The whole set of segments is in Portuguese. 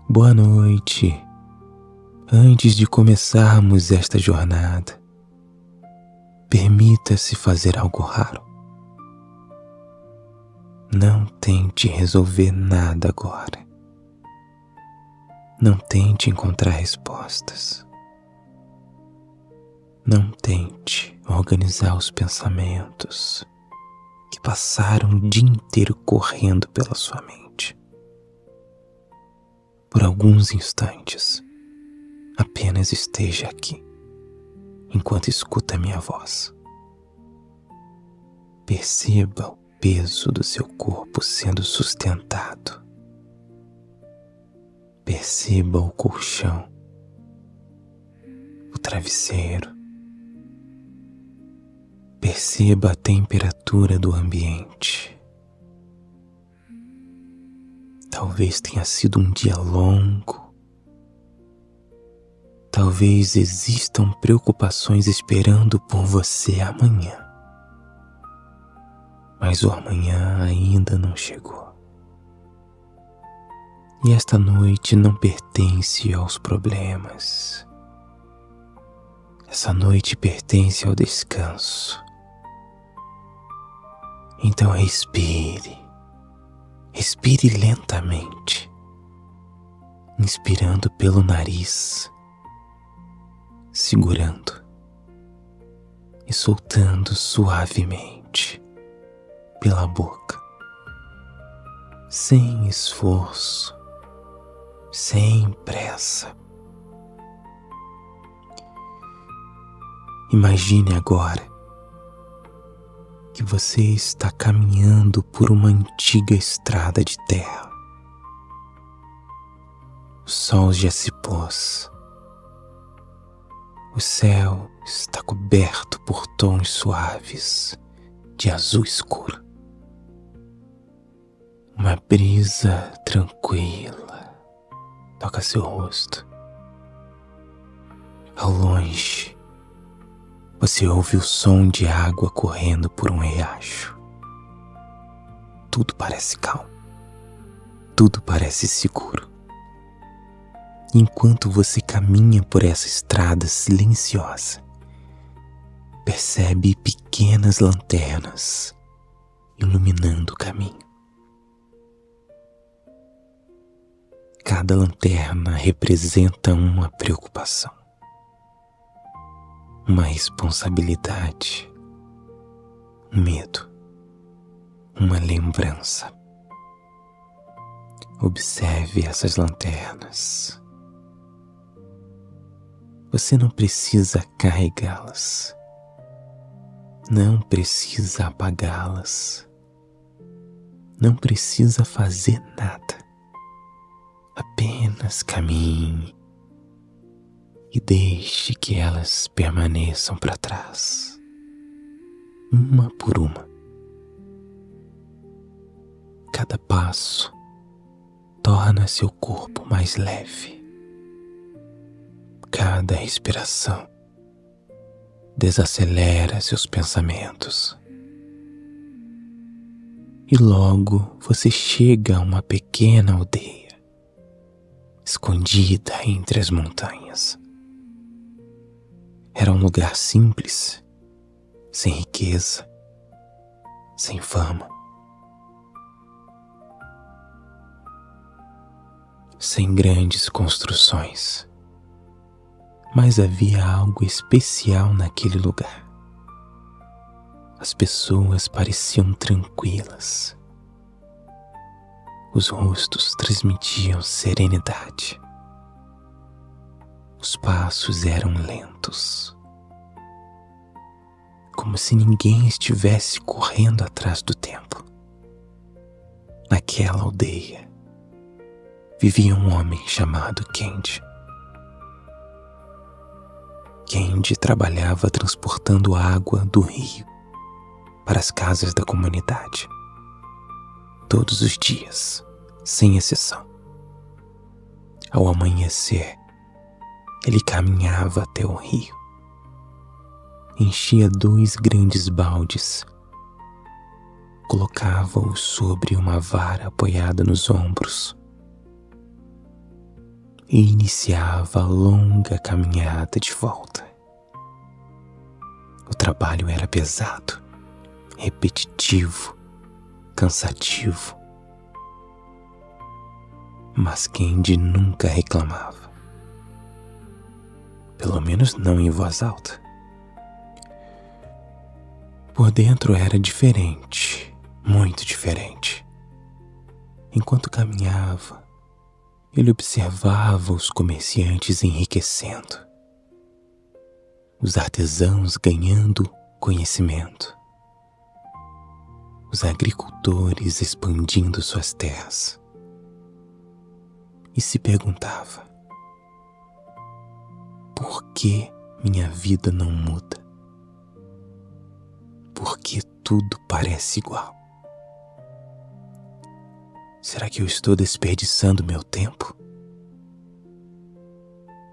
Boa noite. Antes de começarmos esta jornada, permita-se fazer algo raro. Não tente resolver nada agora. Não tente encontrar respostas. Não tente organizar os pensamentos que passaram o dia inteiro correndo pela sua mente. Por alguns instantes, apenas esteja aqui, enquanto escuta minha voz. Perceba o peso do seu corpo sendo sustentado. Perceba o colchão, o travesseiro. Perceba a temperatura do ambiente. Talvez tenha sido um dia longo. Talvez existam preocupações esperando por você amanhã. Mas o amanhã ainda não chegou. E esta noite não pertence aos problemas. Essa noite pertence ao descanso. Então respire. Respire lentamente, inspirando pelo nariz, segurando e soltando suavemente pela boca, sem esforço, sem pressa. Imagine agora que você está caminhando por uma antiga estrada de terra. O sol já se pôs. O céu está coberto por tons suaves de azul escuro. Uma brisa tranquila toca seu rosto. Ao longe, você ouve o som de água correndo por um riacho. Tudo parece calmo. Tudo parece seguro. Enquanto você caminha por essa estrada silenciosa, percebe pequenas lanternas iluminando o caminho. Cada lanterna representa uma preocupação, uma responsabilidade, um medo, uma lembrança. Observe essas lanternas. Você não precisa carregá-las, não precisa apagá-las, não precisa fazer nada. Apenas caminhe e deixe que elas permaneçam para trás, uma por uma. Cada passo torna seu corpo mais leve. Cada respiração desacelera seus pensamentos. E logo você chega a uma pequena aldeia, escondida entre as montanhas. Era um lugar simples, sem riqueza, sem fama, sem grandes construções. Mas havia algo especial naquele lugar. As pessoas pareciam tranquilas. Os rostos transmitiam serenidade. Os passos eram lentos, como se ninguém estivesse correndo atrás do tempo. Naquela aldeia vivia um homem chamado Kendi. Kendi trabalhava transportando água do rio para as casas da comunidade, todos os dias, sem exceção. Ao amanhecer, ele caminhava até o rio, enchia 2 grandes baldes, colocava-os sobre uma vara apoiada nos ombros e iniciava a longa caminhada de volta. O trabalho era pesado, repetitivo, cansativo. Mas Candy nunca reclamava. Pelo menos não em voz alta. Por dentro era diferente, muito diferente. Enquanto caminhava, ele observava os comerciantes enriquecendo, os artesãos ganhando conhecimento, os agricultores expandindo suas terras. E se perguntava: por que minha vida não muda? Por que tudo parece igual? Será que eu estou desperdiçando meu tempo?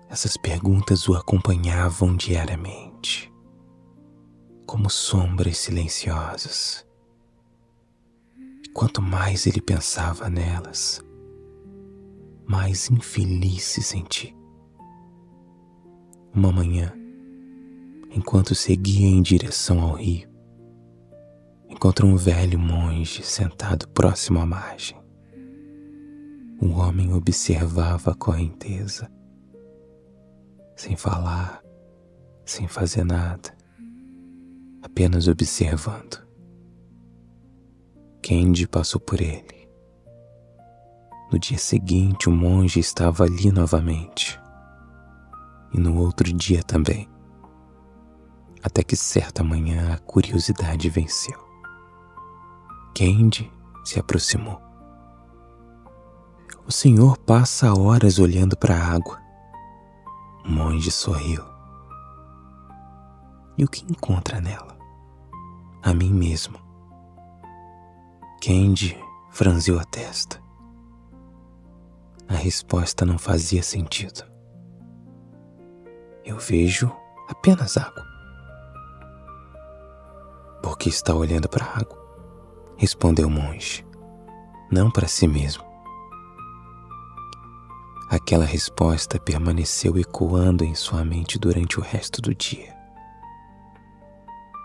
Essas perguntas o acompanhavam diariamente, como sombras silenciosas. E quanto mais ele pensava nelas, mais infeliz se sentia. Uma manhã, enquanto seguia em direção ao rio, encontrou um velho monge sentado próximo à margem. O homem observava a correnteza, sem falar, sem fazer nada, apenas observando. Candy passou por ele. No dia seguinte, o monge estava ali novamente. E no outro dia também. Até que certa manhã a curiosidade venceu. Candy se aproximou. O senhor passa horas olhando para a água. O monge sorriu. E o que encontra nela? A mim mesmo. Candy franziu a testa. A resposta não fazia sentido. Eu vejo apenas água. Por que está olhando para a água? Respondeu o monge. Não para si mesmo. Aquela resposta permaneceu ecoando em sua mente durante o resto do dia.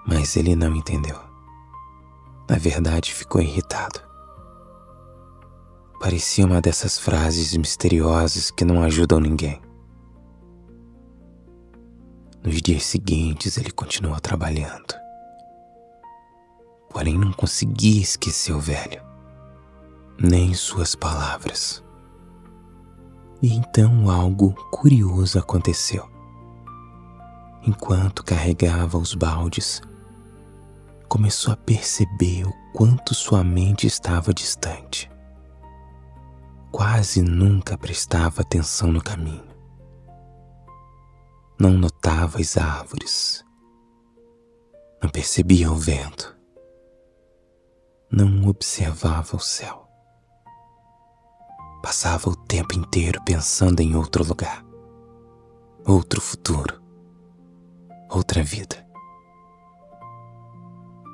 Mas ele não entendeu. Na verdade, ficou irritado. Parecia uma dessas frases misteriosas que não ajudam ninguém. Nos dias seguintes, ele continuou trabalhando. Porém, não conseguia esquecer o velho, nem suas palavras. E então algo curioso aconteceu. Enquanto carregava os baldes, começou a perceber o quanto sua mente estava distante. Quase nunca prestava atenção no caminho. Não notava as árvores. Não percebia o vento. Não observava o céu. Passava o tempo inteiro pensando em outro lugar, outro futuro, outra vida.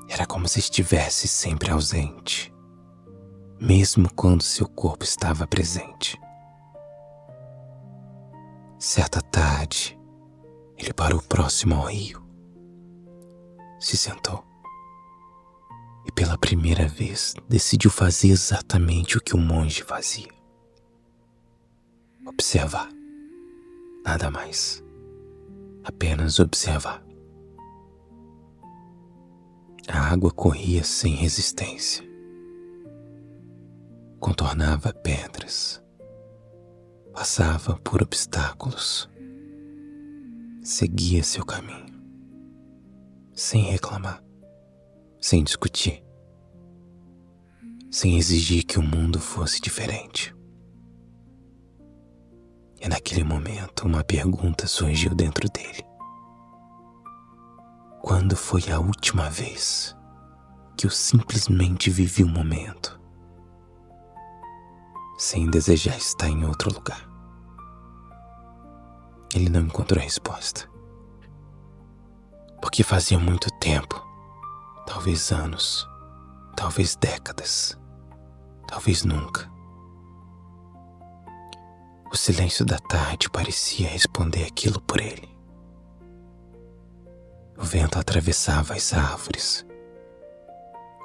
Era como se estivesse sempre ausente, mesmo quando seu corpo estava presente. Certa tarde, ele parou próximo ao rio, se sentou e pela primeira vez decidiu fazer exatamente o que o monge fazia. Observar. Nada mais. Apenas observar. A água corria sem resistência. Contornava pedras. Passava por obstáculos. Seguia seu caminho. Sem reclamar. Sem discutir. Sem exigir que o mundo fosse diferente. E naquele momento uma pergunta surgiu dentro dele. Quando foi a última vez que eu simplesmente vivi um momento, sem desejar estar em outro lugar? Ele não encontrou resposta. Porque fazia muito tempo, talvez anos, talvez décadas, talvez nunca. O O silêncio da tarde parecia responder aquilo por ele. O vento atravessava as árvores.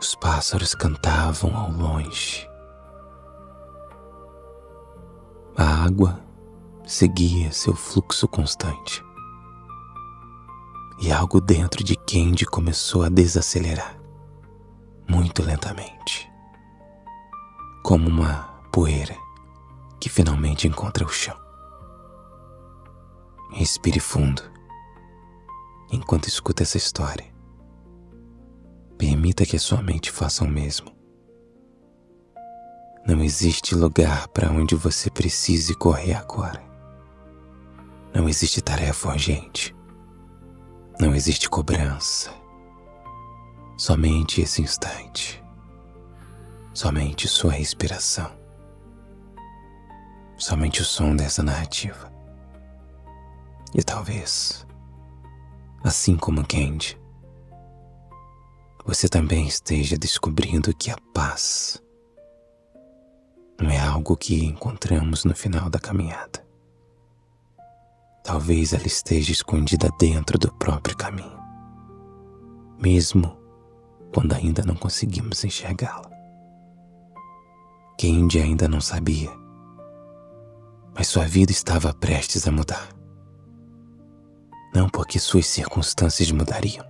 Os pássaros cantavam ao longe. A água seguia seu fluxo constante. E algo dentro de Candy começou a desacelerar, muito lentamente, como uma poeira que finalmente encontra o chão. Respire fundo enquanto escuta essa história. Permita que a sua mente faça o mesmo. Não existe lugar para onde você precise correr agora. Não existe tarefa urgente. Não existe cobrança. Somente esse instante. Somente sua respiração. Somente o som dessa narrativa. E talvez, assim como Candy, você também esteja descobrindo que a paz não é algo que encontramos no final da caminhada. Talvez ela esteja escondida dentro do próprio caminho, mesmo quando ainda não conseguimos enxergá-la. Candy ainda não sabia, mas sua vida estava prestes a mudar. Não porque suas circunstâncias mudariam,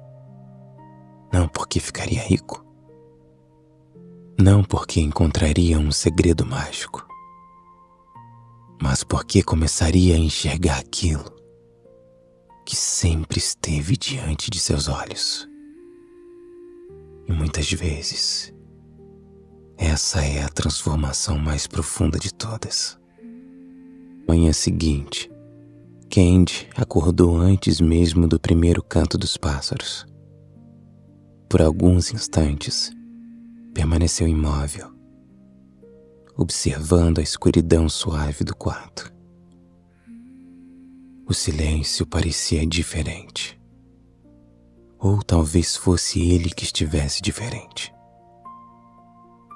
não porque ficaria rico, não porque encontraria um segredo mágico, mas porque começaria a enxergar aquilo que sempre esteve diante de seus olhos. E muitas vezes, essa é a transformação mais profunda de todas. Manhã seguinte, Candy acordou antes mesmo do primeiro canto dos pássaros. Por alguns instantes, permaneceu imóvel, observando a escuridão suave do quarto. O silêncio parecia diferente. Ou talvez fosse ele que estivesse diferente.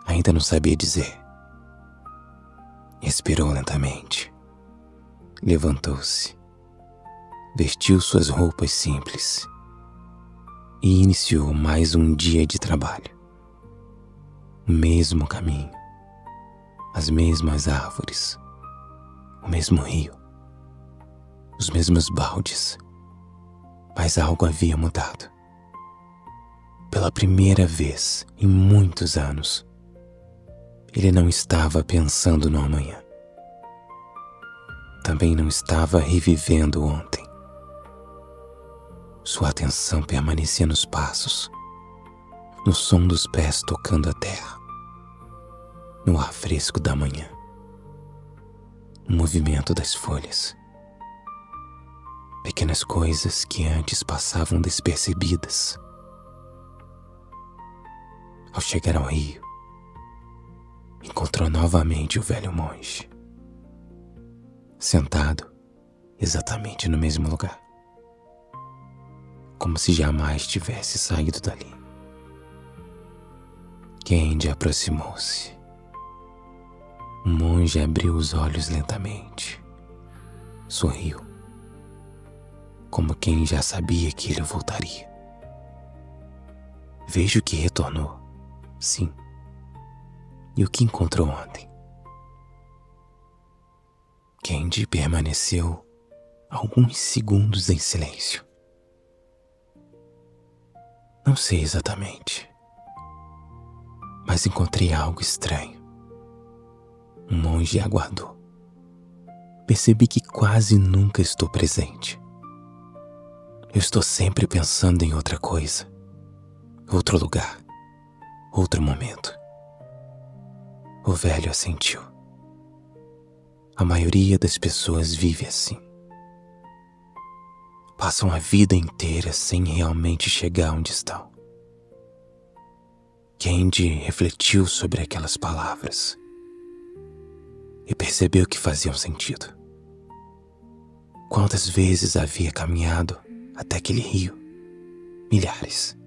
Ainda não sabia dizer. Respirou lentamente. Levantou-se. Vestiu suas roupas simples. E iniciou mais um dia de trabalho. O mesmo caminho. As mesmas árvores. O mesmo rio. Os mesmos baldes. Mas algo havia mudado. Pela primeira vez em muitos anos, ele não estava pensando no amanhã. Também não estava revivendo ontem. Sua atenção permanecia nos passos, no som dos pés tocando a terra, no ar fresco da manhã, no movimento das folhas. Pequenas coisas que antes passavam despercebidas. Ao chegar ao rio, encontrou novamente o velho monge, sentado exatamente no mesmo lugar, como se jamais tivesse saído dali. Candy aproximou-se. O monge abriu os olhos lentamente, sorriu, como quem já sabia que ele voltaria. Vejo que retornou, sim. E o que encontrou ontem? Candy permaneceu alguns segundos em silêncio. Não sei exatamente, mas encontrei algo estranho. O monge aguardou. Percebi que quase nunca estou presente. Eu estou sempre pensando em outra coisa, outro lugar, outro momento. O velho assentiu. A maioria das pessoas vive assim. Passam a vida inteira sem realmente chegar onde estão. Candy refletiu sobre aquelas palavras e percebeu que faziam sentido. Quantas vezes havia caminhado até aquele rio? Milhares.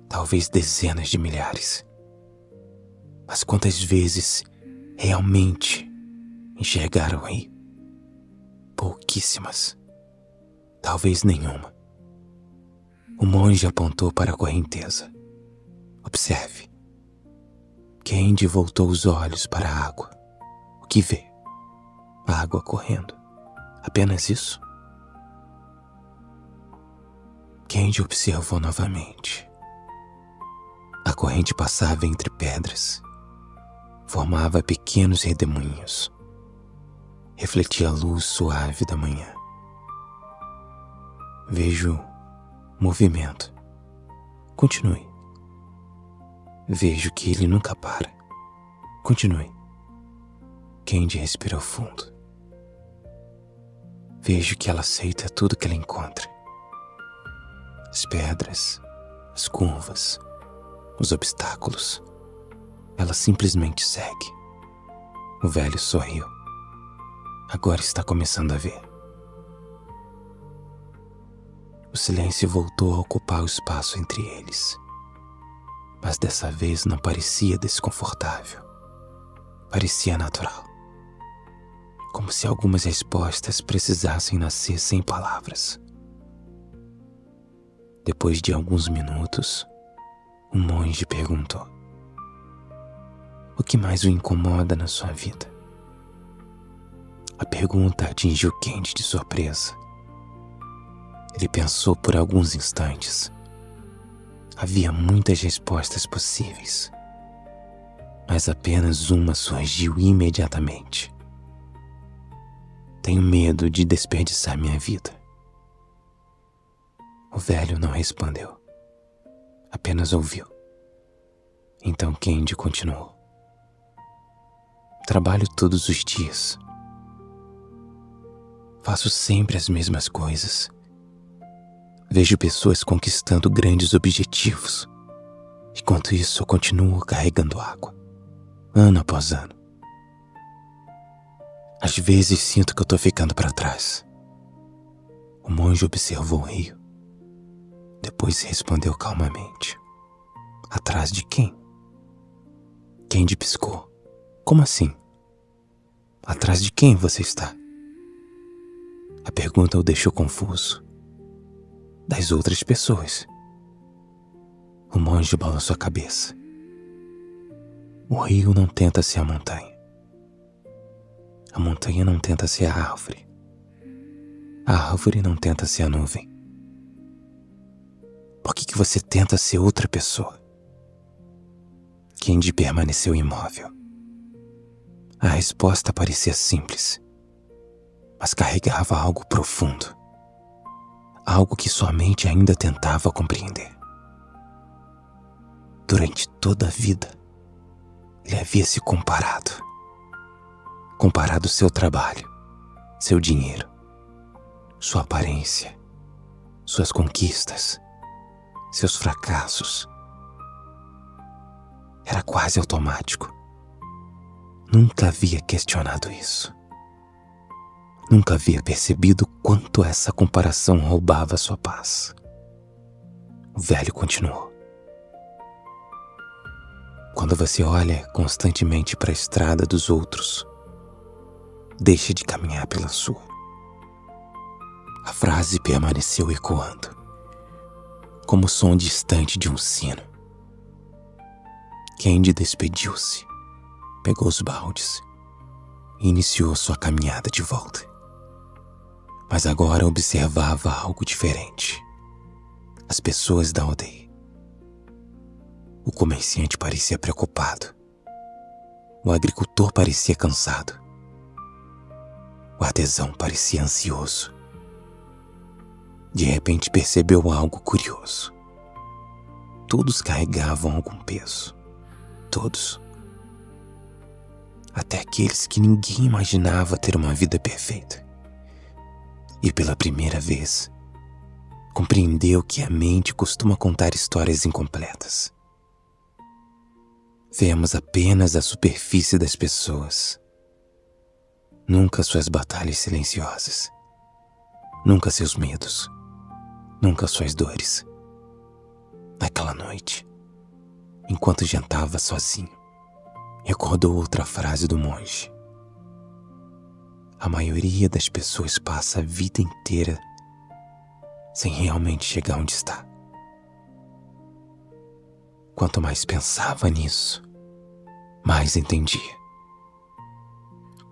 Talvez dezenas de milhares. Mas quantas vezes realmente enxergaram o rio. Pouquíssimas, talvez nenhuma. O monge apontou para a correnteza. Observe. Candy voltou os olhos para a água. O que vê? A água correndo. Apenas isso? Candy observou novamente. A corrente passava entre pedras. Formava pequenos redemoinhos. Refletia a luz suave da manhã. Vejo movimento. Continue. Vejo que ele nunca para. Continue. Candy respirou fundo. Vejo que ela aceita tudo que ela encontra. As pedras, as curvas, os obstáculos. Ela simplesmente segue. O velho sorriu. Agora está começando a ver. O silêncio voltou a ocupar o espaço entre eles. Mas dessa vez não parecia desconfortável. Parecia natural. Como se algumas respostas precisassem nascer sem palavras. Depois de alguns minutos, o monge perguntou: o que mais o incomoda na sua vida? A pergunta atingiu Candy de surpresa. Ele pensou por alguns instantes. Havia muitas respostas possíveis, mas apenas uma surgiu imediatamente. Tenho medo de desperdiçar minha vida. O velho não respondeu, apenas ouviu. Então Candy continuou. Trabalho todos os dias. Faço sempre as mesmas coisas. Vejo pessoas conquistando grandes objetivos. Enquanto isso, eu continuo carregando água, ano após ano. Às vezes sinto que eu tô ficando para trás. O monge observou o rio. Depois respondeu calmamente. Atrás de quem? Candy piscou. Como assim? Atrás de quem você está? A pergunta o deixou confuso. Das outras pessoas. O monge balançou a cabeça. O rio não tenta ser a montanha. A montanha não tenta ser a árvore. A árvore não tenta ser a nuvem. Por que você tenta ser outra pessoa? Candy permaneceu imóvel. A resposta parecia simples, mas carregava algo profundo. Algo que sua mente ainda tentava compreender. Durante toda a vida, ele havia se comparado. Comparado seu trabalho, seu dinheiro, sua aparência, suas conquistas, seus fracassos. Era quase automático. Nunca havia questionado isso. Nunca havia percebido quanto essa comparação roubava sua paz. O velho continuou. Quando você olha constantemente para a estrada dos outros, deixe de caminhar pela sua. A frase permaneceu ecoando, como o som distante de um sino. Candy despediu-se, pegou os baldes e iniciou sua caminhada de volta. Mas agora observava algo diferente. As pessoas da aldeia. O comerciante parecia preocupado. O agricultor parecia cansado. O artesão parecia ansioso. De repente percebeu algo curioso. Todos carregavam algum peso. Todos. Até aqueles que ninguém imaginava ter uma vida perfeita. E pela primeira vez, compreendeu que a mente costuma contar histórias incompletas. Vemos apenas a superfície das pessoas. Nunca suas batalhas silenciosas. Nunca seus medos. Nunca suas dores. Naquela noite, enquanto jantava sozinho, recordou outra frase do monge. a maioria das pessoas passa a vida inteira sem realmente chegar onde está. Quanto mais pensava nisso, mais entendia.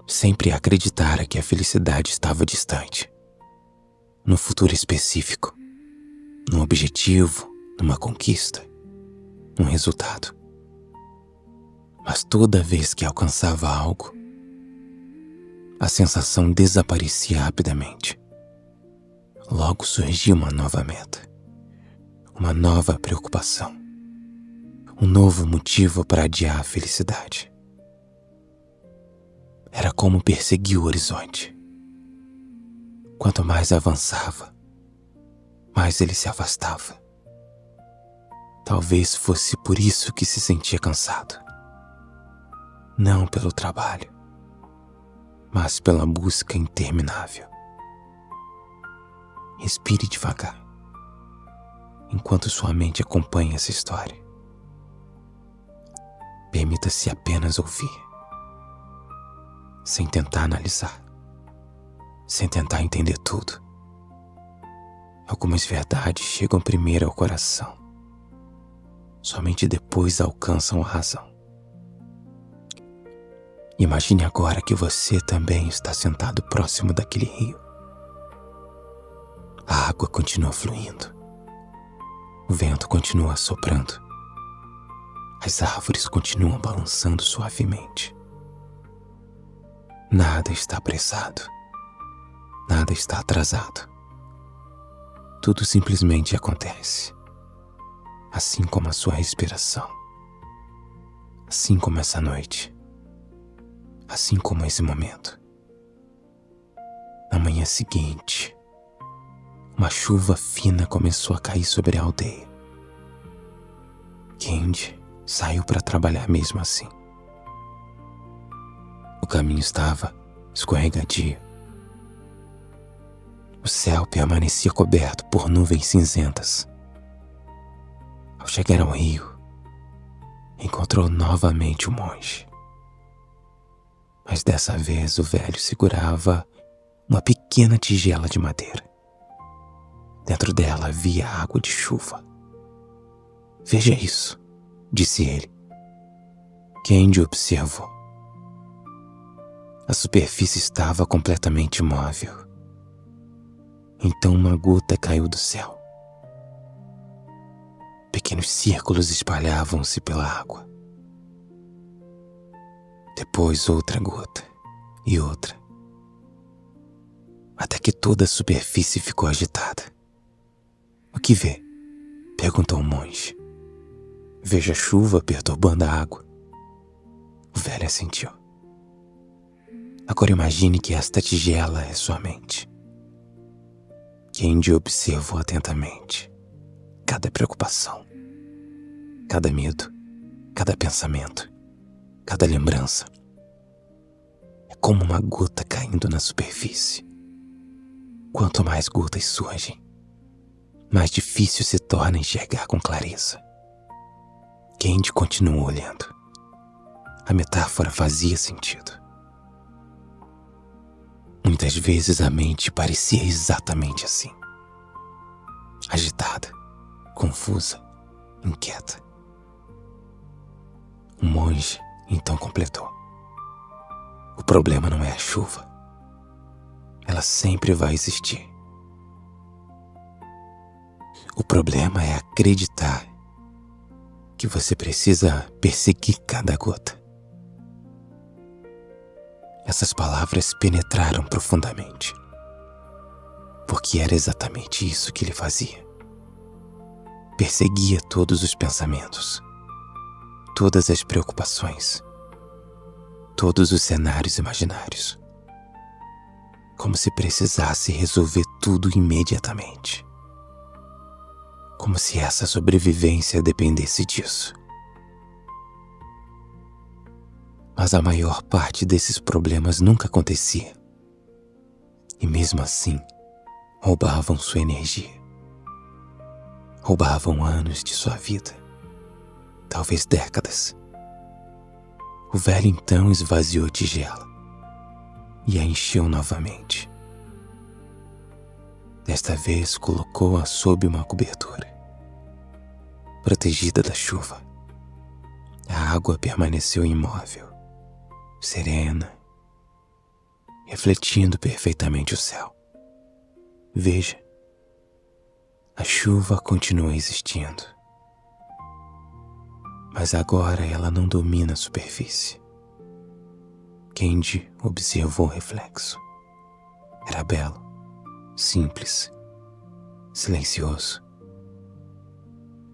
Sempre acreditara que a felicidade estava distante, no futuro específico, num objetivo, numa conquista, num resultado. Mas toda vez que alcançava algo, a sensação desaparecia rapidamente. Logo surgia uma nova meta, uma nova preocupação, um novo motivo para adiar a felicidade. Era como perseguir o horizonte. Quanto mais avançava, mais ele se afastava. Talvez fosse por isso que se sentia cansado. Não pelo trabalho, mas pela busca interminável. Respire devagar, enquanto sua mente acompanha essa história. Permita-se apenas ouvir, sem tentar analisar, sem tentar entender tudo. Algumas verdades chegam primeiro ao coração, somente depois alcançam a razão. Imagine agora que você também está sentado próximo daquele rio. A água continua fluindo, o vento continua soprando, as árvores continuam balançando suavemente. Nada está apressado, nada está atrasado. Tudo simplesmente acontece, assim como a sua respiração, assim como essa noite, assim como esse momento. Na manhã seguinte, uma chuva fina começou a cair sobre a aldeia. Candy saiu para trabalhar mesmo assim. O caminho estava escorregadio. O céu permanecia coberto por nuvens cinzentas. Ao chegar ao rio, encontrou novamente o monge. Mas dessa vez o velho segurava uma pequena tigela de madeira. Dentro dela havia água de chuva. "Veja isso", disse ele. Candy observou. A superfície estava completamente imóvel. Então uma gota caiu do céu. Pequenos círculos espalhavam-se pela água. Depois outra gota e outra, até que toda a superfície ficou agitada. "O que vê?", perguntou o monge. "Vejo a chuva perturbando a água." O velho assentiu. "Agora imagine que esta tigela é sua mente." Candy observou atentamente cada preocupação, cada medo, cada pensamento, cada lembrança. É como uma gota caindo na superfície. Quanto mais gotas surgem, mais difícil se torna enxergar com clareza. Candy continuou olhando. A metáfora fazia sentido. Muitas vezes a mente parecia exatamente assim. Agitada, confusa, inquieta. O monge então completou: "O problema não é a chuva. Ela sempre vai existir. O problema é acreditar que você precisa perseguir cada gota." Essas palavras penetraram profundamente, porque era exatamente isso que ele fazia. Perseguia todos os pensamentos, todas as preocupações, todos os cenários imaginários, como se precisasse resolver tudo imediatamente, como se essa sobrevivência dependesse disso. Mas a maior parte desses problemas nunca acontecia, e mesmo assim roubavam sua energia, roubavam anos de sua vida, talvez décadas. O velho então esvaziou a tigela, e a encheu novamente. Desta vez colocou-a sob uma cobertura. Protegida da chuva, a água permaneceu imóvel, serena, refletindo perfeitamente o céu. Veja, a chuva continua existindo, mas agora ela não domina a superfície. Candy observou o reflexo. Era belo, simples, silencioso.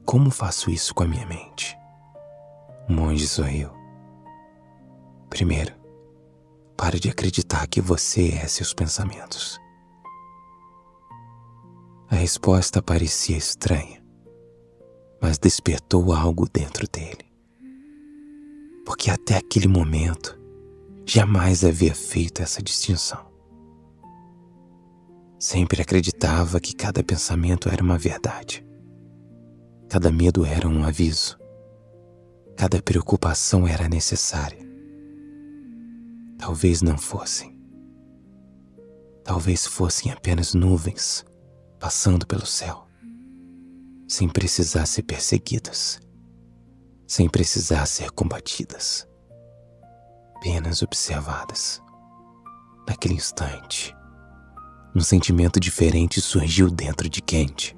Como faço isso com a minha mente? O monge sorriu. Primeiro, pare de acreditar que você é seus pensamentos. A resposta parecia estranha, mas despertou algo dentro dele. Porque até aquele momento, jamais havia feito essa distinção. Sempre acreditava que cada pensamento era uma verdade. Cada medo era um aviso. Cada preocupação era necessária. Talvez não fossem. Talvez fossem apenas nuvens passando pelo céu, sem precisar ser perseguidas, sem precisar ser combatidas, apenas observadas. Naquele instante, um sentimento diferente surgiu dentro de Candy.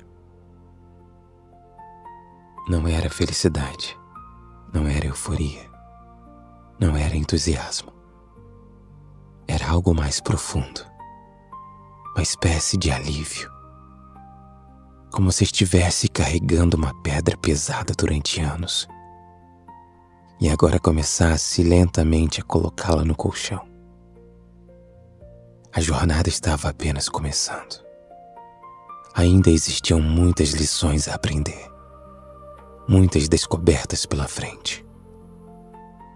Não era felicidade, não era euforia, não era entusiasmo. Era algo mais profundo, uma espécie de alívio, como se estivesse carregando uma pedra pesada durante anos e agora começasse lentamente a colocá-la no colchão. A jornada estava apenas começando. Ainda existiam muitas lições a aprender, muitas descobertas pela frente.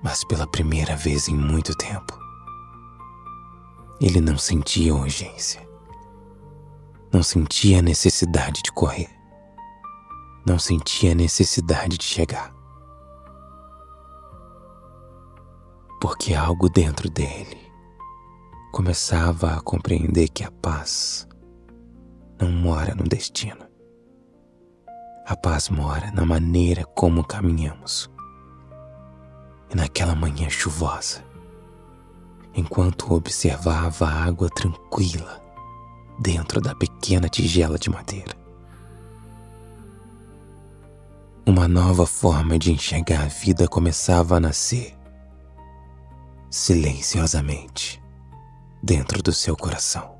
Mas pela primeira vez em muito tempo, ele não sentia urgência. Não sentia a necessidade de correr. Não sentia a necessidade de chegar. Porque algo dentro dele começava a compreender que a paz não mora no destino. A paz mora na maneira como caminhamos. E naquela manhã chuvosa, enquanto observava a água tranquila dentro da pequena tigela de madeira, uma nova forma de enxergar a vida começava a nascer, silenciosamente, dentro do seu coração.